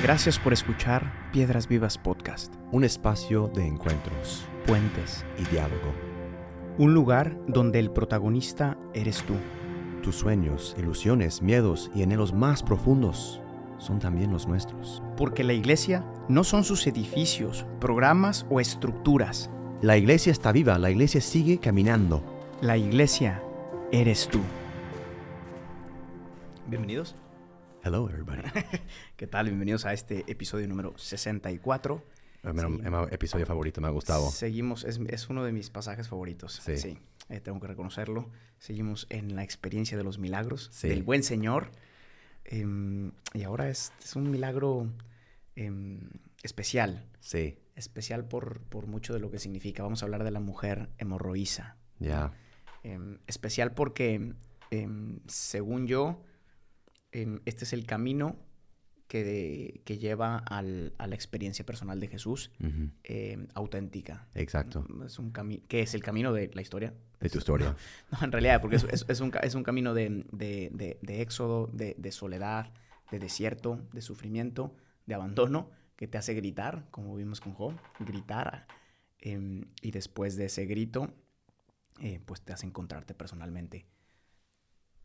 Gracias por escuchar Piedras Vivas Podcast. Un espacio de encuentros, Puentes. y diálogo. Un lugar donde el protagonista eres tú. Tus sueños, ilusiones, miedos y anhelos más profundos son también los nuestros. Porque la iglesia no son sus edificios, programas o estructuras. La iglesia está viva, la iglesia sigue caminando. La iglesia eres tú. Bienvenidos. Hello, everybody. ¿Qué tal? Bienvenidos a este episodio número 64. Mi episodio favorito, me ha gustado. Seguimos, es uno de mis pasajes favoritos. Sí. Tengo que reconocerlo. Seguimos en la experiencia de los milagros, Sí. del buen Señor. Y ahora es un milagro especial. Sí, Especial por mucho de lo que significa. Vamos a hablar de la mujer hemorroísa. ya. Especial porque, según yo, este es el camino que lleva a la experiencia personal de Jesús, Ujú. auténtica. Exacto. ¿Qué es el camino de la historia? De tu historia. No, en realidad, porque es un camino de éxodo, de soledad, de desierto, de sufrimiento, de abandono, que te hace gritar, como vimos con Job, gritar. Y después de ese grito, pues te hace encontrarte personalmente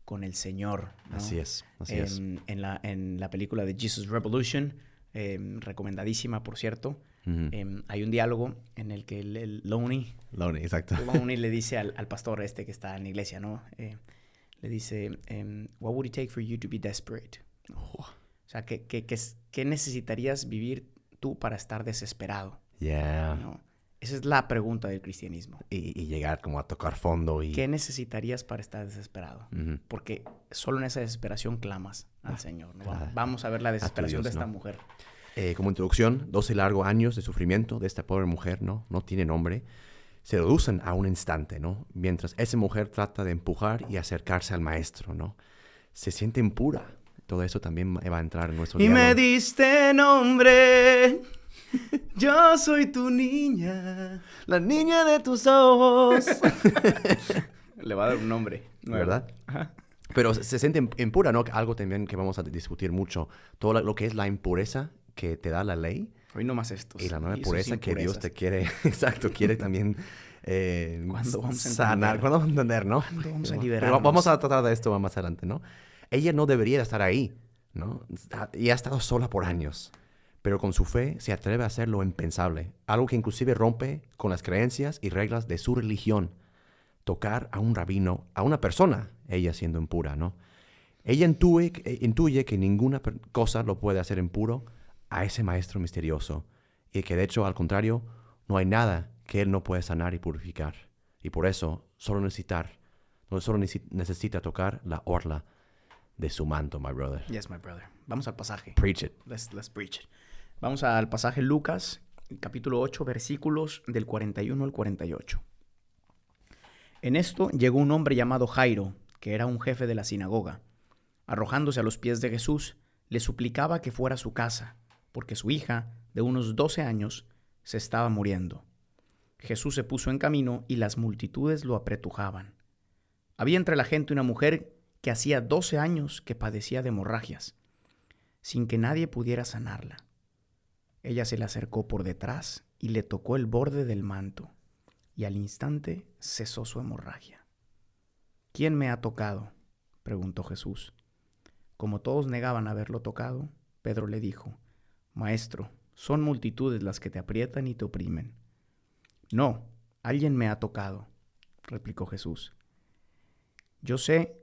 con el Señor, ¿no? Así es. En la película de Jesus Revolution, recomendadísima, por cierto, Ujú. hay un diálogo en el que el Loney Exacto. le dice al pastor que está en la iglesia, ¿no? Le dice, what would it take for you to be desperate? O sea, ¿qué necesitarías vivir tú para estar desesperado? Yeah. ¿No? Esa es la pregunta del cristianismo. Y llegar como a tocar fondo y... ¿Qué necesitarías para estar desesperado? Ujú. Porque solo en esa desesperación clamas al Señor, ¿no? claro. Vamos a ver la desesperación Dios, de esta ¿no? mujer. Como introducción, 12 largos años de sufrimiento de esta pobre mujer, ¿no? No tiene nombre. Se reducen a un instante, ¿no? Mientras esa mujer trata de empujar y acercarse al maestro, ¿no? Se siente impura. Todo eso también va a entrar en nuestro Y diálogo. me diste nombre, yo soy tu niña. La niña de tus ojos. Le va a dar un nombre, ¿Verdad? Ajá. Pero se siente impura, ¿no? Algo también que vamos a discutir mucho. Todo lo que es la impureza que te da la ley. Hoy no más estos. Y la nueva sus pureza que Dios impurezas. te quiere, exacto, quiere también ¿Cuándo vamos a sanar. entender? ¿Cuándo vamos a entender, no? ¿Cuándo vamos a Pero liberarnos? vamos a tratar de esto más adelante, ¿no? Ella no debería estar ahí, ¿no? Y ha estado sola por años. Pero con su fe se atreve a hacer lo impensable. Algo que inclusive rompe con las creencias y reglas de su religión. Tocar a un rabino, a una persona, ella siendo impura, ¿no? Ella intuye que ninguna cosa lo puede hacer impuro a ese maestro misterioso. Y que de hecho, al contrario, no hay nada que él no puede sanar y purificar. Y por eso solo necesita tocar la orla de su manto, my brother. Yes, my brother. Vamos al pasaje. Preach it. Let's preach it. Vamos al pasaje Lucas, capítulo 8, versículos del 41 al 48. En esto llegó un hombre llamado Jairo, que era un jefe de la sinagoga. Arrojándose a los pies de Jesús, le suplicaba que fuera a su casa, porque su hija, de unos 12 años, se estaba muriendo. Jesús se puso en camino y las multitudes lo apretujaban. Había entre la gente una mujer que hacía 12 años que padecía de hemorragias, sin que nadie pudiera sanarla. Ella se le acercó por detrás y le tocó el borde del manto, y al instante cesó su hemorragia. ¿Quién me ha tocado?, preguntó Jesús. Como todos negaban haberlo tocado, Pedro le dijo, Maestro, son multitudes las que te aprietan y te oprimen. No, alguien me ha tocado, replicó Jesús. Yo sé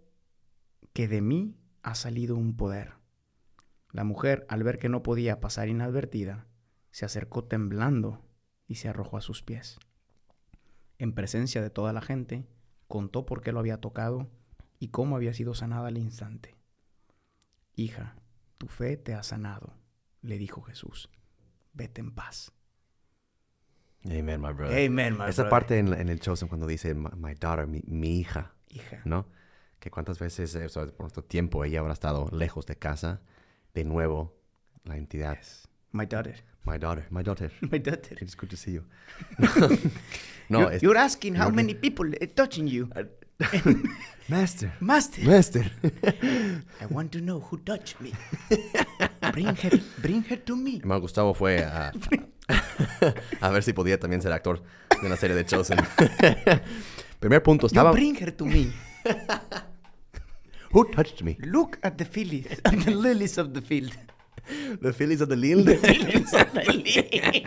que de mí ha salido un poder. La mujer, al ver que no podía pasar inadvertida, se acercó temblando y se arrojó a sus pies. En presencia de toda la gente, contó por qué lo había tocado y cómo había sido sanada al instante. Hija, tu fe te ha sanado, le dijo Jesús. Vete en paz. Amen, my brother. Amen, my Esa brother. parte en el Chosen cuando dice, my daughter, mi hija, Hija. ¿no? Que cuántas veces, por nuestro tiempo, ella habrá estado lejos de casa. De nuevo, la entidad. Yes. My daughter. My daughter. My daughter. It's good to see you. You're asking how many people are touching you. Master. Master, Master. I want to know who touched me. Bring her to me. Hermano Gustavo fue a ver si podía también ser actor de una serie de Chosen. Primer punto, estaba... You bring her to me. Who touched me? Look at the lilies, at the lilies of the field. The Phillies of the Lille. Lilies of the lily.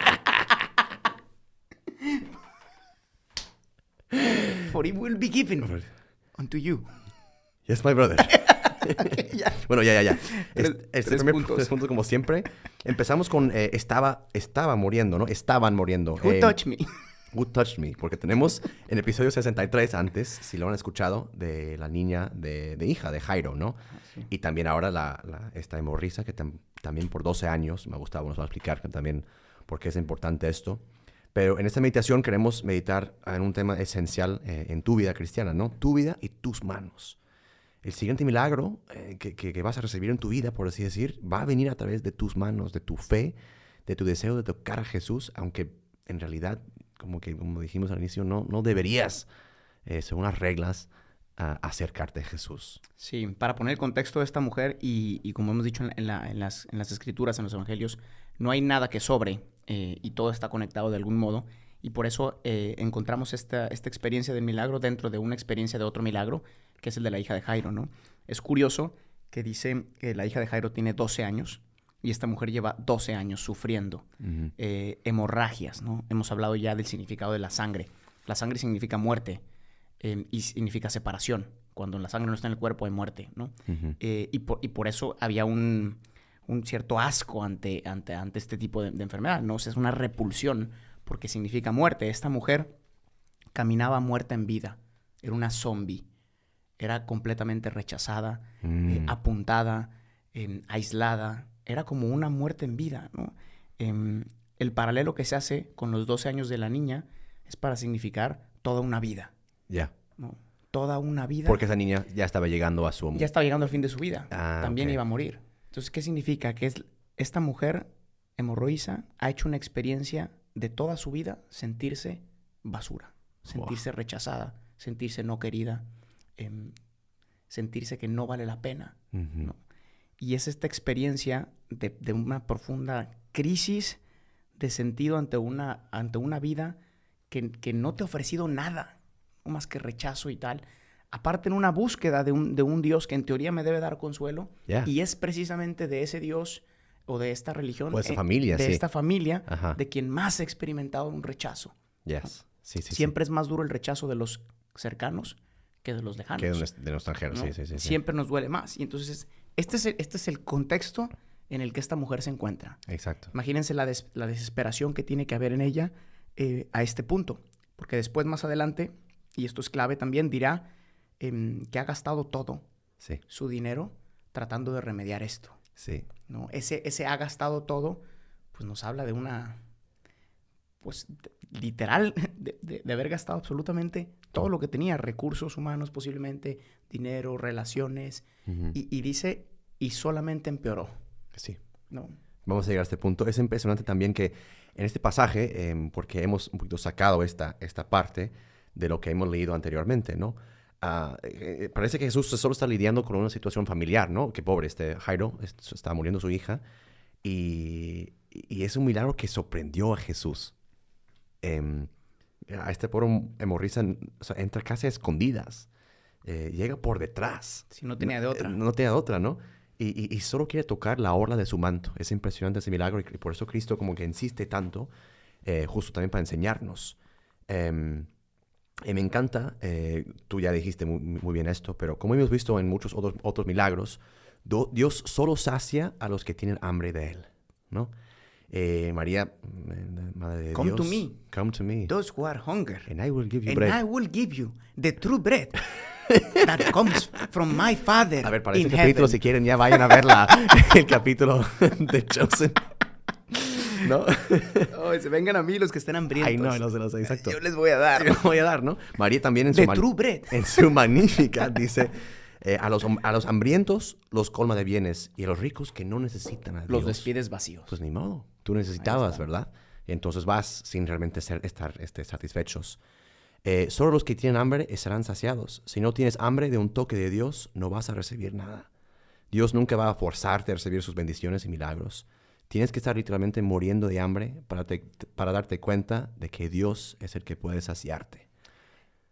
For it will be given unto you. Yes, my brother. Ya. Bueno, ya. Tres Primer puntos. tres puntos, como siempre. Empezamos con estaba muriendo, ¿no? Estaban muriendo. Who touched me? Who touched me? Porque tenemos en el episodio 63 antes, si lo han escuchado, de la niña de hija de Jairo, ¿no? Sí. Y también ahora esta hemorrisa que también por 12 años, me gustaba, nos va a explicar que también por qué es importante esto. Pero en esta meditación queremos meditar en un tema esencial en tu vida cristiana, ¿no? Tu vida y tus manos. El siguiente milagro que vas a recibir en tu vida, por así decir, va a venir a través de tus manos, de tu fe, de tu deseo de tocar a Jesús, aunque en realidad, como dijimos al inicio, no deberías, según las reglas, acercarte a Jesús. Sí, para poner el contexto de esta mujer y como hemos dicho en las escrituras, en los evangelios, no hay nada que sobre y todo está conectado de algún modo. Y por eso encontramos esta experiencia del milagro dentro de una experiencia de otro milagro, que es el de la hija de Jairo, ¿no? Es curioso que dice que la hija de Jairo tiene 12 años y esta mujer lleva 12 años sufriendo hemorragias, ¿no? Hemos hablado ya del significado de la sangre. La sangre significa muerte y significa separación. Cuando la sangre no está en el cuerpo hay muerte, ¿no? Uh-huh. Y por eso había un cierto asco ante este tipo de enfermedad, ¿no? O sea, es una repulsión porque significa muerte. Esta mujer caminaba muerta en vida. Era una zombie. Era completamente rechazada, apuntada, aislada. Era como una muerte en vida, ¿no? El paralelo que se hace con los 12 años de la niña es para significar toda una vida. Ya. ¿No? Toda una vida. Porque esa niña ya estaba llegando a su... Ya estaba llegando al fin de su vida. También okay. iba a morir. Entonces, ¿qué significa? Que esta mujer hemorroísa ha hecho una experiencia de toda su vida sentirse basura, sentirse rechazada, sentirse no querida, sentirse que no vale la pena, Uh-huh. ¿no? Y es esta experiencia de una profunda crisis de sentido ante una vida que no te ha ofrecido nada, no más que rechazo y tal. Aparte en una búsqueda de un Dios que en teoría me debe dar consuelo, Yeah. y es precisamente de ese Dios o de esta religión, O esta familia, de sí. esta familia, Ajá. de quien más ha experimentado un rechazo. Yes. Sí. Siempre es más duro el rechazo de los cercanos que de los lejanos. Que de los extranjeros, ¿no? sí. Siempre nos duele más. Y entonces este es el contexto en el que esta mujer se encuentra. Exacto. Imagínense la desesperación que tiene que haber en ella a este punto. Porque después, más adelante, y esto es clave también, dirá que ha gastado todo Sí. su dinero tratando de remediar esto, Sí. ¿no? Ese ha gastado todo, pues nos habla de una... pues literal, de haber gastado absolutamente todo lo que tenía, recursos humanos posiblemente, dinero, relaciones, Uh-huh. y dice, y solamente empeoró, Sí. ¿no? Vamos a llegar a este punto. Es impresionante también que en este pasaje, porque hemos un poquito sacado esta parte de lo que hemos leído anteriormente, ¿no? Parece que Jesús solo está lidiando con una situación familiar, ¿no? Que pobre, Jairo, está muriendo su hija, y es un milagro que sorprendió a Jesús. A este pobre hemorrisa, o sea, entra casi a escondidas, llega por detrás. Si no tenía de otra. No tenía de otra, ¿no? Y solo quiere tocar la orla de su manto. Es impresionante ese milagro y por eso Cristo como que insiste tanto, justo también para enseñarnos. Y me encanta, tú ya dijiste muy bien esto, pero como hemos visto en muchos otros milagros, Dios solo sacia a los que tienen hambre de Él, ¿no? María, Madre de Come Dios. to me. Come to me. Those who are hungry, And I will give you and bread. I will give you the true bread that comes from my Father A ver, para in ese capítulo, heaven. si quieren, ya vayan a ver el capítulo de Chosen. ¿No? Oh, se vengan a mí los que estén hambrientos. Ay, no sé, exacto. Yo les voy a dar. Yo voy a dar, ¿no? María también en The true bread. su Magnífica dice, a los hambrientos los colma de bienes y a los ricos que no necesitan a Dios. Los despides vacíos. Pues ni modo. Tú necesitabas, ¿verdad? Y entonces vas sin realmente estar satisfechos. Solo los que tienen hambre serán saciados. Si no tienes hambre de un toque de Dios, no vas a recibir nada. Dios nunca va a forzarte a recibir sus bendiciones y milagros. Tienes que estar literalmente muriendo de hambre para darte cuenta de que Dios es el que puede saciarte.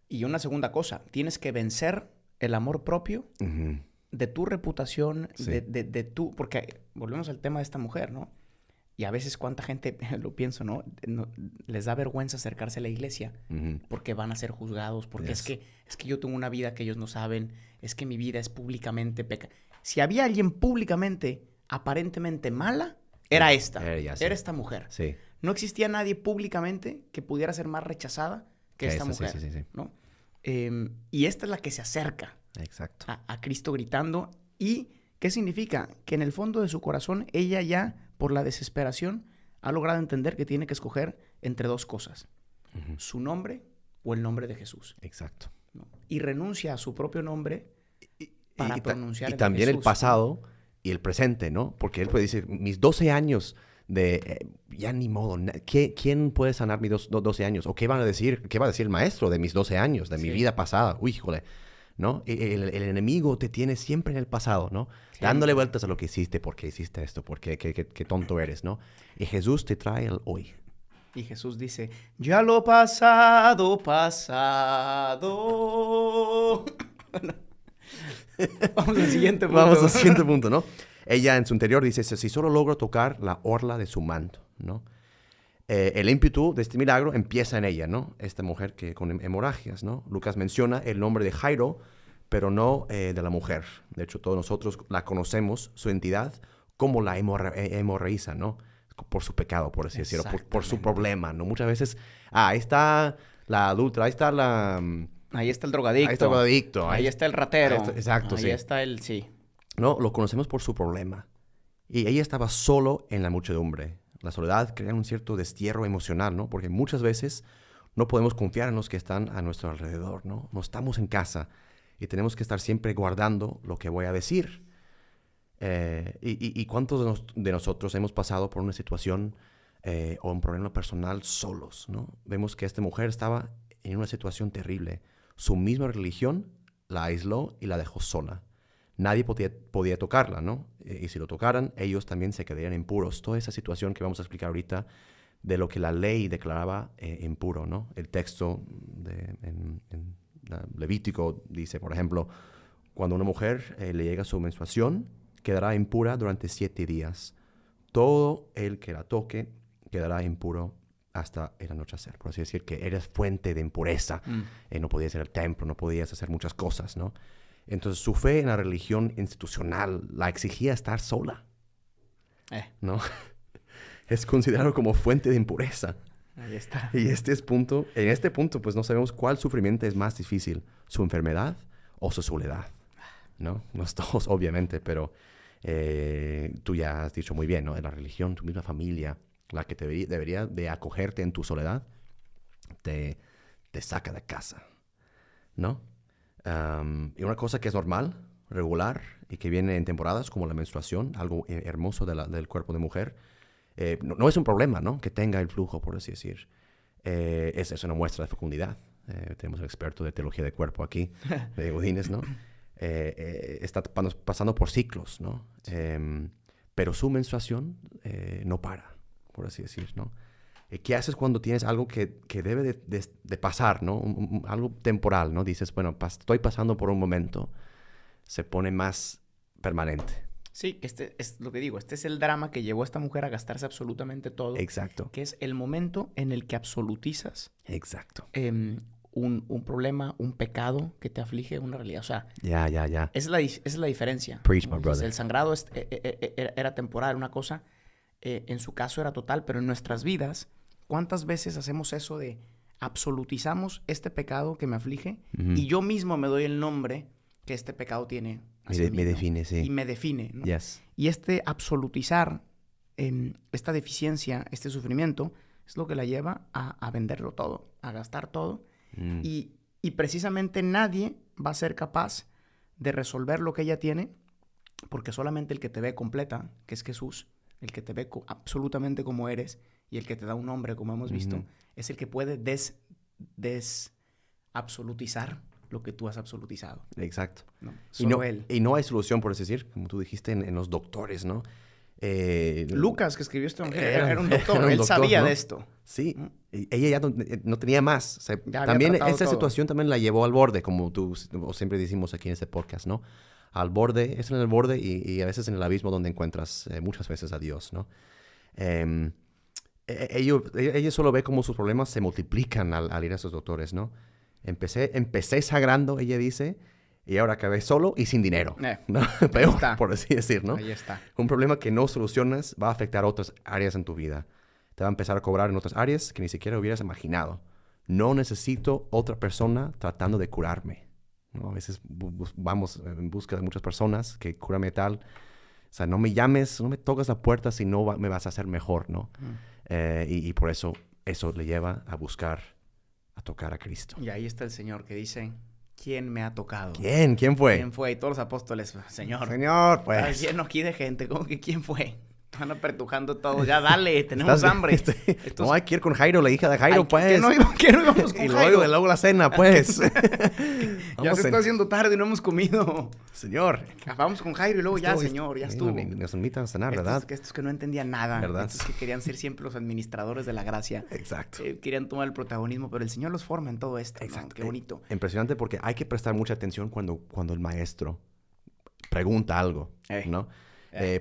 Y una segunda cosa, tienes que vencer el amor propio Ujú. de tu reputación, Sí. de tu... Porque volvemos al tema de esta mujer, ¿no? Y a veces cuánta gente, lo pienso, ¿no? Les da vergüenza acercarse a la iglesia Ujú. porque van a ser juzgados, porque Yes. es que yo tengo una vida que ellos no saben, es que mi vida es públicamente Si había alguien públicamente, aparentemente mala, era esta. Era ella, sí. Era esta mujer. Sí. No existía nadie públicamente que pudiera ser más rechazada que esta esa, sí, mujer, sí, sí. ¿no? Y esta es la que se acerca Exacto. a Cristo gritando. ¿Y qué significa? Que en el fondo de su corazón, ella ya, por la desesperación, ha logrado entender que tiene que escoger entre dos cosas. Ujú. Su nombre o el nombre de Jesús, Exacto. ¿no? Y renuncia a su propio nombre para pronunciar y el de también el Jesús, pasado y el presente, ¿no? Porque él puede decir, mis 12 años ya ni modo, ¿quién puede sanar mis 12 años? ¿O qué van a decir? ¿Qué va a decir el maestro de mis 12 años, de mi Sí. vida pasada? Uy, híjole, ¿no? El enemigo te tiene siempre en el pasado, ¿no? Siempre. Dándole vueltas a lo que hiciste, por qué hiciste esto, por qué tonto eres, ¿no? Y Jesús te trae el hoy. Y Jesús dice, ya lo pasado, pasado. Bueno, vamos al siguiente punto. Vamos al siguiente punto, ¿no? Ella en su interior dice, si solo logro tocar la orla de su manto, ¿no? El ímpetu de este milagro empieza en ella, ¿no? Esta mujer que con hemorragias, ¿no? Lucas menciona el nombre de Jairo, pero no de la mujer. De hecho, todos nosotros la conocemos, su entidad, como la hemorraíza, ¿no? Por su pecado, por así decirlo, por su problema, ¿no? Muchas veces, ahí está la adulta, ahí está la... Ahí está el drogadicto. Ahí está el drogadicto. Ahí está el ratero. Exacto, ahí sí. está el... Sí. No, lo conocemos por su problema. Y ella estaba solo en la muchedumbre. La soledad crea un cierto destierro emocional, ¿no? Porque muchas veces no podemos confiar en los que están a nuestro alrededor, ¿no? No estamos en casa y tenemos que estar siempre guardando lo que voy a decir. ¿Y cuántos de nosotros hemos pasado por una situación o un problema personal solos, ¿no? Vemos que esta mujer estaba en una situación terrible. Su misma religión la aisló y la dejó sola. Nadie podía tocarla, ¿no? Y si lo tocaran, ellos también se quedarían impuros. Toda esa situación que vamos a explicar ahorita de lo que la ley declaraba impuro, ¿no? El texto en Levítico dice, por ejemplo, cuando a una mujer le llega su menstruación, quedará impura durante 7 días. Todo el que la toque quedará impuro hasta el anochecer. Por así decir, que eres fuente de impureza. No podías ir al templo, no podías hacer muchas cosas, ¿no? Entonces, su fe en la religión institucional la exigía estar sola, ¿no? Es considerado como fuente de impureza. Ahí está. Y en este punto, pues no sabemos cuál sufrimiento es más difícil, su enfermedad o su soledad, ¿no? Los dos, obviamente, pero tú ya has dicho muy bien, ¿no? En la religión, tu misma familia, la que debería de acogerte en tu soledad, te saca de casa, ¿no? Y una cosa que es normal, regular, y que viene en temporadas como la menstruación, algo hermoso del cuerpo de mujer, no es un problema, ¿no? Que tenga el flujo, por así decir. Es una muestra de fecundidad. Tenemos el experto de teología de cuerpo aquí, de Godínez, ¿no? Está pasando por ciclos, ¿no? Pero su menstruación no para, por así decir, ¿no? ¿Qué haces cuando tienes algo que debe de pasar, ¿no? Algo temporal, ¿no? Dices, bueno, estoy pasando por un momento. Se pone más permanente. Sí, que este es lo que digo. Este es el drama que llevó a esta mujer a gastarse absolutamente todo. Exacto. Que es el momento en el que absolutizas Exacto. un problema, un pecado que te aflige, una realidad. O sea, Ya. esa es la diferencia. Preach, Como my dices, brother. el sangrado era temporal, una cosa. En su caso era total, pero en nuestras vidas, ¿cuántas veces hacemos eso de absolutizamos este pecado que me aflige y yo mismo me doy el nombre que este pecado tiene hacia mí, Me ¿no? define, sí. Y me define, ¿no? Yes. Y este absolutizar esta deficiencia, este sufrimiento, es lo que la lleva a venderlo todo, a gastar todo. Y precisamente nadie va a ser capaz de resolver lo que ella tiene, porque solamente el que te ve completa, que es Jesús, el que te ve absolutamente como eres y el que te da un nombre, como hemos visto, es el que puede absolutizar lo que tú has absolutizado. Exacto. ¿No? Y no, Solo Él. y no hay solución, por así decir, como tú dijiste, en los doctores, ¿no? Lucas, que escribió este evangelio, Era- era un doctor. era un Él doctor, sabía ¿no? de esto. Sí, ¿Mm? y ella ya no tenía más. O sea, Ya había también tratado esa todo. situación también la llevó al borde, como tú o siempre decimos aquí en este podcast, ¿no? Al borde, es en el borde y a veces en el abismo donde encuentras muchas veces a Dios, ¿no? Em, ella solo ve cómo sus problemas se multiplican al ir a esos doctores, ¿no? Empecé sagrando, ella dice, y ahora acabé solo y sin dinero, ¿no? Peor, está. por así decir, ¿no? Ahí está. Un problema que no solucionas va a afectar otras áreas en tu vida. Te va a empezar a cobrar en otras áreas que ni siquiera hubieras imaginado. No necesito otra persona tratando de curarme, ¿no? A veces vamos en busca de muchas personas que cúrame tal. O sea, no me llames, no me toques la puerta si no me vas a hacer mejor, ¿no? Y por eso le lleva a buscar, a tocar a Cristo. Y ahí está el Señor que dice, ¿quién me ha tocado? ¿Quién? ¿Quién fue? ¿Quién fue? Y todos los apóstoles, Señor. Señor, Está pues. lleno aquí de gente. ¿Cómo que quién fue? Están apretujando todo. Ya dale, tenemos hambre. Estos- No, hay que ir con Jairo, la hija de Jairo, Ay, pues. ¿qué no íbamos con Y Jairo? luego la cena, pues. Ya Vamos se está haciendo tarde y no hemos comido. Señor. Vamos con Jairo y luego ya, señor, ya estuvo. Nos invitan a cenar, ¿verdad? Estos que no entendían nada. ¿Verdad? Estos que querían ser siempre los administradores de la gracia. Exacto. Querían tomar el protagonismo, pero el Señor los forma en todo esto. ¿No? Exacto. Qué bonito. Impresionante porque hay que prestar mucha atención cuando el maestro pregunta algo, ¿no?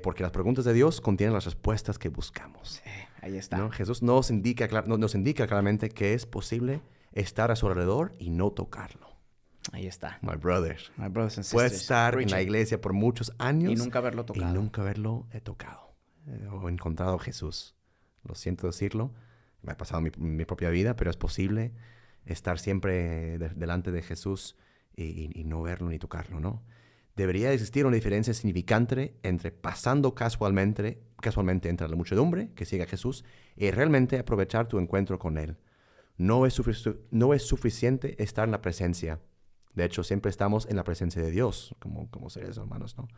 Porque las preguntas de Dios contienen las respuestas que buscamos. Ahí está. ¿No? Jesús nos indica claramente que es posible estar a su alrededor y no tocarlo. Ahí está. My brother. My brothers and sisters. Puede estar en la Preaching. iglesia por muchos años Y nunca haberlo tocado. y nunca haberlo tocado o encontrado a Jesús. Lo siento decirlo, me ha pasado en mi propia vida, pero es posible estar siempre delante de Jesús y no verlo ni tocarlo, ¿no? Debería existir una diferencia significante entre pasando casualmente entre la muchedumbre que sigue a Jesús y realmente aprovechar tu encuentro con Él. No es suficiente estar en la presencia. De hecho, siempre estamos en la presencia de Dios, como seres humanos, ¿no?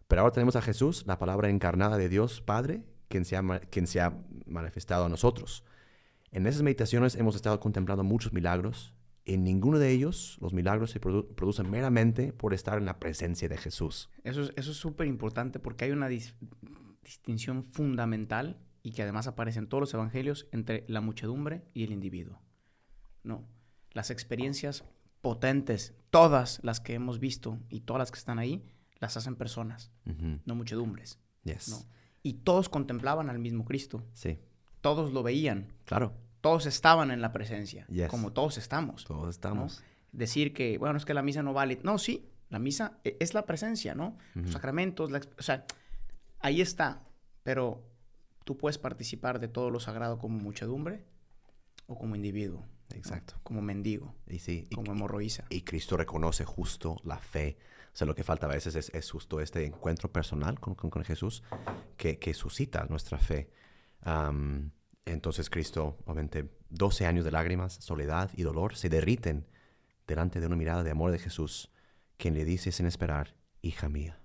Pero ahora tenemos a Jesús, la palabra encarnada de Dios Padre, quien se ha manifestado a nosotros. En esas meditaciones hemos estado contemplando muchos milagros. En ninguno de ellos los milagros se producen meramente por estar en la presencia de Jesús. Eso es súper importante porque hay una distinción fundamental y que además aparece en todos los evangelios entre la muchedumbre y el individuo. No, las experiencias potentes, todas las que hemos visto y todas las que están ahí, las hacen personas, no muchedumbres. Yes. ¿No? Y todos contemplaban al mismo Cristo. Sí. Todos lo veían. Claro. Todos estaban en la presencia, Yes. como todos estamos. Todos estamos. ¿No? Decir que, bueno, es que la misa no vale. No, sí, la misa es la presencia, ¿no? Los sacramentos, o sea, ahí está. Pero tú puedes participar de todo lo sagrado como muchedumbre o como individuo. Exacto. ¿No? Como mendigo, Y sí, como hemorroísa. y Cristo reconoce justo la fe. O sea, lo que falta a veces es justo este encuentro personal con Jesús que suscita nuestra fe. Entonces Cristo, obviamente, 12 años de lágrimas, soledad y dolor se derriten delante de una mirada de amor de Jesús, quien le dice sin esperar, hija mía.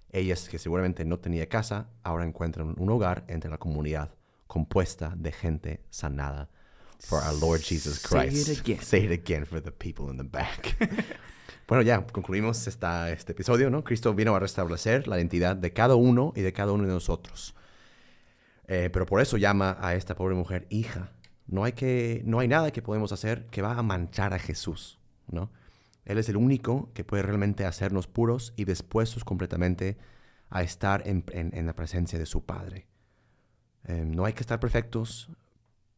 Ella, que seguramente no tenía casa, ahora encuentran un hogar entre la comunidad compuesta de gente sanada. For our Lord Jesus Christ. Say it again. Say it again for the people in the back. Bueno, ya concluimos este episodio, ¿no? Cristo vino a restablecer la identidad de cada uno y de cada uno de nosotros. Pero por eso llama a esta pobre mujer hija. No hay nada que podemos hacer que va a manchar a Jesús, ¿no? Él es el único que puede realmente hacernos puros y dispuestos completamente a estar en la presencia de su Padre. No hay que estar perfectos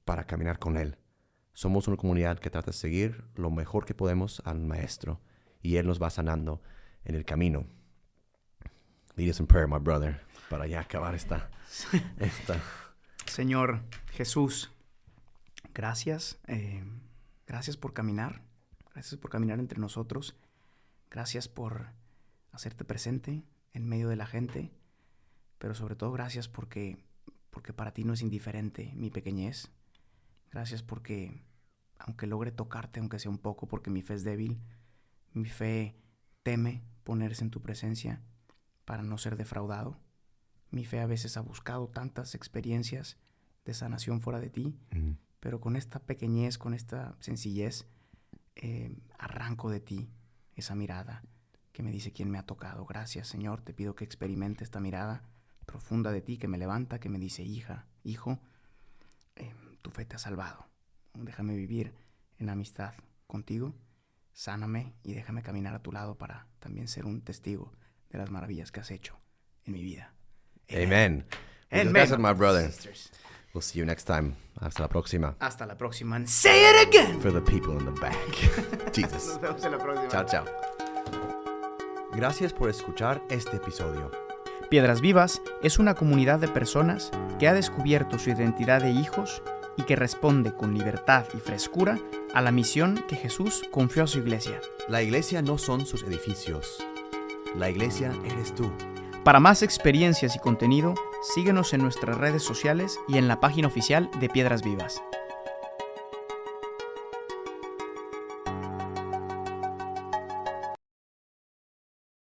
para caminar con Él. Somos una comunidad que trata de seguir lo mejor que podemos al Maestro y Él nos va sanando en el camino. Lead us in prayer, my brother, para ya acabar esta. Señor Jesús, gracias. Gracias por caminar. Gracias por caminar entre nosotros. Gracias por hacerte presente en medio de la gente. Pero sobre todo gracias porque para ti no es indiferente mi pequeñez. Gracias porque, aunque logre tocarte, aunque sea un poco, porque mi fe es débil, mi fe teme ponerse en tu presencia para no ser defraudado. Mi fe a veces ha buscado tantas experiencias de sanación fuera de ti, pero con esta pequeñez, con esta sencillez, arranco de ti esa mirada que me dice quién me ha tocado. Gracias, Señor, te pido que experimente esta mirada profunda de ti que me levanta, que me dice, hija, hijo, tu fe te ha salvado. Déjame vivir en amistad contigo, sáname y déjame caminar a tu lado para también ser un testigo de las maravillas que has hecho en mi vida. Amen. Muchas gracias, my brother. We'll see you next time. Hasta la próxima. Hasta la próxima. And say it again. For the people in the back. Jesus. Nos vemos en la próxima. Chao, chao. Gracias por escuchar este episodio. Piedras Vivas es una comunidad de personas que ha descubierto su identidad de hijos y que responde con libertad y frescura a la misión que Jesús confió a su iglesia. La iglesia no son sus edificios. La iglesia eres tú. Para más experiencias y contenido, síguenos en nuestras redes sociales y en la página oficial de Piedras Vivas.